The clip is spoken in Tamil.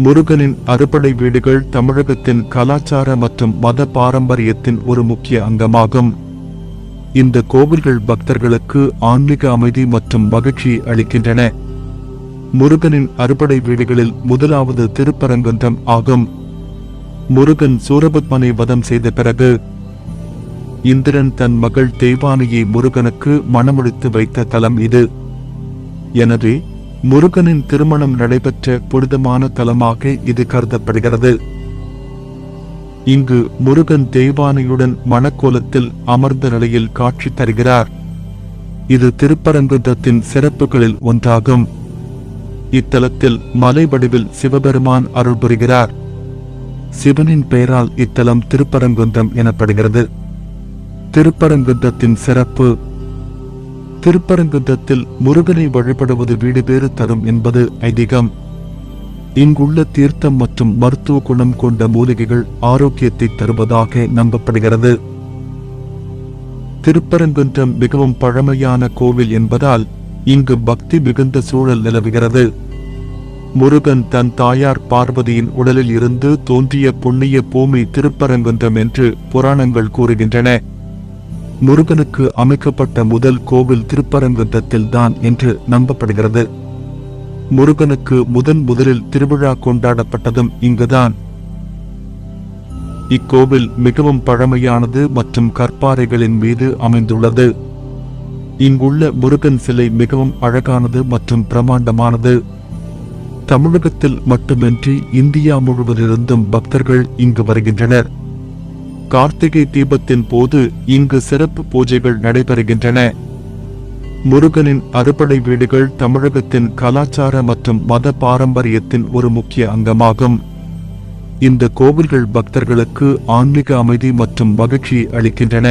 முருகனின் அறுபடை வீடுகள் தமிழகத்தின் கலாச்சார மற்றும் மத பாரம்பரியத்தின் ஒரு முக்கிய அங்கமாகும். இந்த கோவில்கள் பக்தர்களுக்கு ஆன்மீக அமைதி மற்றும் மகிழ்ச்சி அளிக்கின்றன. முருகனின் அறுபடை வீடுகளில் முதலாவது திருப்பரங்குன்றம் ஆகும். முருகன் சூரபத்மனை வதம் செய்த பிறகு இந்திரன் தன் மகள் தெய்வானையை முருகனுக்கு மணமுடித்து வைத்த தலம் இது. எனவே முருகனின் திருமணம் நடைபெற்ற புனிதமான தலமாக இது கருதப்படுகிறது. இங்கு முருகன் தெய்வானையுடன் மணக்கோலத்தில் அமர்ந்த நிலையில் காட்சி தருகிறார். இது திருப்பரங்குன்றத்தின் சிறப்புகளில் ஒன்றாகும். இத்தலத்தில் மலை வடிவில் சிவபெருமான் அருள் புரிகிறார். சிவனின் பெயரால் இத்தலம் திருப்பரங்குன்றம் எனப்படுகிறது. திருப்பரங்குன்றத்தின் சிறப்பு: திருப்பரங்குன்றத்தில் முருகனை வழிபடுவது வீடு பேறு தரும் என்பது ஐதீகம். இங்குள்ள தீர்த்தம் மற்றும் மருத்துவ குணம் கொண்ட மூலிகைகள் ஆரோக்கியத்தை தருவதாக நம்பப்படுகிறது. திருப்பரங்குன்றம் மிகவும் பழமையான கோவில் என்பதால் இங்கு பக்தி மிகுந்த சூழல் நிலவுகிறது. முருகன் தன் தாயார் பார்வதியின் உடலில் இருந்து தோன்றிய புண்ணிய பூமி திருப்பரங்குன்றம் என்று புராணங்கள் கூறுகின்றன. முருகனுக்கு அமைக்கப்பட்ட முதல் கோவில் திருப்பரங்குன்றத்தில் தான் என்று நம்பப்படுகிறது. முருகனுக்கு முதலில் திருவிழா கொண்டாடப்பட்டதும் இங்குதான். இக்கோவில் மிகவும் பழமையானது மற்றும் கற்பாறைகளின் மீது அமைந்துள்ளது. இங்குள்ள முருகன் சிலை மிகவும் அழகானது மற்றும் பிரமாண்டமானது. தமிழகத்தில் மட்டுமின்றி இந்தியா முழுவதிலிருந்தும் பக்தர்கள் இங்கு வருகின்றனர். கார்த்திகை தீபத்தின் போது இங்கு சிறப்பு பூஜைகள் நடைபெறுகின்றன. முருகனின் அறுபடை வீடுகள் தமிழகத்தின் கலாச்சார மற்றும் மத பாரம்பரியத்தின் ஒரு முக்கிய அங்கமாகும். இந்த கோவில்கள் பக்தர்களுக்கு ஆன்மீக அமைதி மற்றும் மகிழ்ச்சி அளிக்கின்றன.